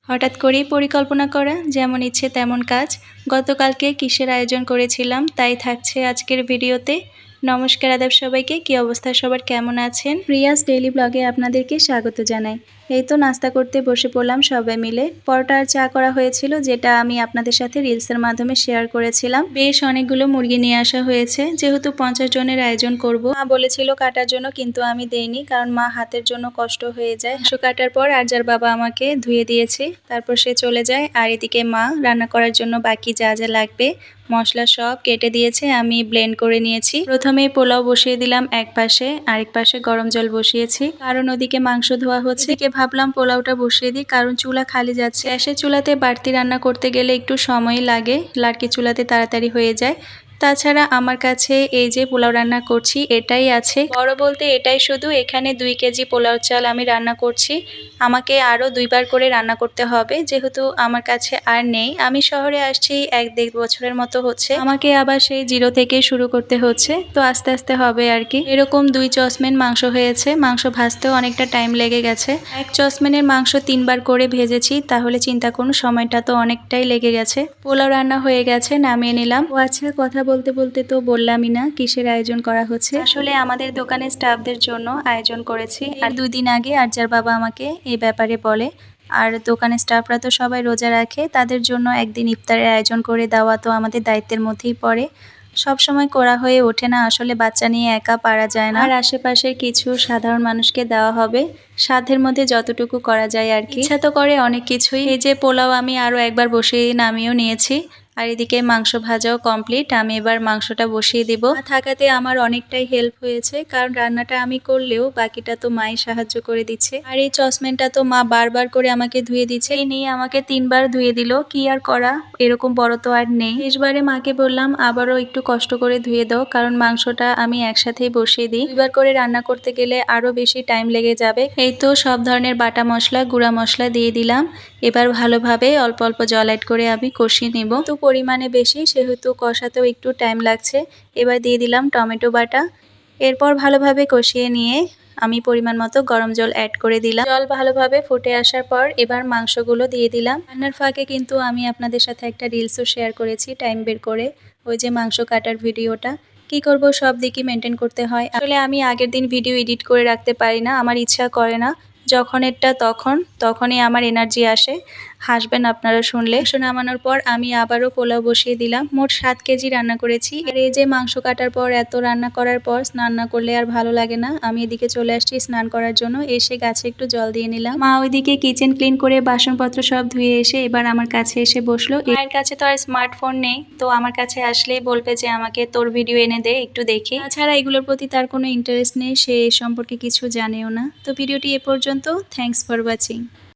হঠাৎ করেই পরিকল্পনা করা, যেমন ইচ্ছে তেমন কাজ। গতকালকে কিসের আয়োজন করেছিলাম তাই থাকছে আজকের ভিডিওতে। নমস্কার আদাব সবাইকে, কি অবস্থা সবার, কেমন আছেন? রিয়াজ ডেইলি ব্লগে আপনাদেরকে স্বাগত জানাই। এই তো নাস্তা করতে বসে পড়লাম সবাই মিলে। পরোটা আর চা করা হয়েছিল, যেটা আমি আপনাদের সাথে রিলসের মাধ্যমে শেয়ার করেছিলাম। বেশ অনেকগুলো মুরগি নিয়ে আসা হয়েছে, যেহেতু 50 জনের আয়োজন করব। মা বলেছিল কাটার জন্য, কিন্তু আমি দেইনি, কারণ মা হাতের জন্য কষ্ট হয়ে যায়। মাংস কাটার পর আরজার বাবা আমাকে ধুয়ে দিয়েছে, তারপর সে চলে যায়। আর এদিকে মা রান্না করার জন্য বাকি যা যা লাগবে মশলা সব কেটে দিয়েছে, আমি ব্লেন্ড করে নিয়েছি। প্রথমে পোলাও বসিয়ে দিলাম এক পাশে, আরেক পাশে গরম জল বসিয়েছি, কারণ ওদিকে মাংস ধোয়া হচ্ছে। এদিকে ভাবলাম পোলাওটা বসিয়ে দিই, কারণ চুলা খালি যাচ্ছে। গ্যাসের চুলাতে বাড়তি রান্না করতে গেলে একটু সময় লাগে, লাড়কি চুলাতে তাড়াতাড়ি হয়ে যায়। তাছাড়া আমার কাছে এই যে পোলাও রান্না করছি এটাই আছে, বড় বলতে এটাই শুধু। এখানে 2 কেজি পোলাও চাল আমি রান্না করছি। আমাকে আরও 2বার করে রান্না করতে হবে, যেহেতু আমার কাছে আর নেই। আমি শহরে আসছি 1-1.5 বছরের মতো হচ্ছে, আমাকে আবার সেই জিরো থেকে শুরু করতে হচ্ছে। তো আস্তে আস্তে হবে আর কি। এরকম 2 চসমেন মাংস হয়েছে। মাংস ভাজতেও অনেকটা টাইম লেগে গেছে। 1 চসমেনের মাংস 3বার করে ভেজেছি, তাহলে চিন্তা করুন সময়টা তো অনেকটাই লেগে গেছে। পোলাও রান্না হয়ে গেছে, নামিয়ে নিলাম। ও আচ্ছা, কথা বলতে বলতে তো বললামই না কিসের আয়োজন করা হচ্ছে। আসলে আমাদের দোকানের স্টাফদের জন্য আয়োজন করেছি। আর 2 দিন আগে আরজার বাবা আমাকে এই ব্যাপারে বলে। আর দোকানের স্টাফরা তো সবাই রোজা রাখে, তাদের জন্য একদিন ইফতারের আয়োজন করে দেওয়া তো আমাদের দায়িত্বের মধ্যেই পড়ে। সব সময় করা হয়ে ওঠে না, আসলে বাচ্চা নিয়ে একা পারা যায় না। আর আশেপাশের কিছু সাধারণ মানুষকে দেওয়া হবে, সাধ্যের মধ্যে যতটুকু করা যায় আর কি। ইচ্ছা তো করে অনেক কিছুই। এই যে পোলাও আমি আরও একবার বসিয়ে নামিয়েও নিয়েছি। আর এদিকে মাংস ভাজাও কমপ্লিট, আমি এবার মাংসটা বসিয়ে দিব। থাকাতে আমার অনেকটাই হেল্প হয়েছে, কারণ রান্নাটা আমি করলেও বাকিটা তো মাই সাহায্য করে দিচ্ছে। আর এই চসমেনটা তো মা বারবার করে আমাকে ধুয়ে দিচ্ছে, এই নিয়ে আমাকে 3বার ধুয়ে দিল। কি আর করা, এরকম বড় তো আর নেই। শেষবারে মাকে বললাম আবারও একটু কষ্ট করে ধুয়ে দাও, কারণ মাংসটা আমি একসাথেই বসিয়ে দিই। 2বার করে রান্না করতে গেলে আরো বেশি টাইম লেগে যাবে। এই তো সব ধরনের বাটা মশলা, গুঁড়া মশলা দিয়ে দিলাম। এবার ভালোভাবে অল্প অল্প জল অ্যাড করে আমি কষিয়ে নেব। তো পরিমাণে বেশি, সেহেতু কষাতেও একটু টাইম লাগছে। এবার দিয়ে দিলাম টমেটো বাটা। এরপর ভালোভাবে কষিয়ে নিয়ে আমি পরিমাণ মতো গরম জল অ্যাড করে দিলাম। জল ভালোভাবে ফুটে আসার পর এবার মাংসগুলো দিয়ে দিলাম। রান্নার ফাঁকে কিন্তু আমি আপনাদের সাথে একটা রিলসও শেয়ার করেছি টাইম বের করে, ওই যে মাংস কাটার ভিডিওটা। কি করব, সব দিকই মেনটেন করতে হয়। আসলে আমি আগের দিন ভিডিও এডিট করে রাখতে পারি না, আমার ইচ্ছা করে না। যখন এটা তখনই আমার এনার্জি আসে। হাসবেন আপনারা শুনলে। নামানোর পর আমি আবারও পোলাও বসিয়ে দিলাম। মোট 7 কেজি রান্না করেছি। আর এই যে মাংস কাটার পর এত রান্না করার পর স্নান না করলে আর ভালো লাগে না। আমি এদিকে চলে আসছি স্নান করার জন্য, এসে গাছে একটু জল দিয়ে নিলাম। মা ওইদিকে কিচেন ক্লিন করে বাসনপত্র সব ধুয়ে এসে এবার আমার কাছে এসে বসলো। মায়ের কাছে তো আর স্মার্টফোন নেই, তো আমার কাছে আসলেই বলবে যে আমাকে তোর ভিডিও এনে দে একটু দেখি। তাছাড়া এগুলোর প্রতি তার কোনো ইন্টারেস্ট নেই, সে এ সম্পর্কে কিছু জানেও না। তো ভিডিওটি এ পর্যন্ত। Thanks for watching.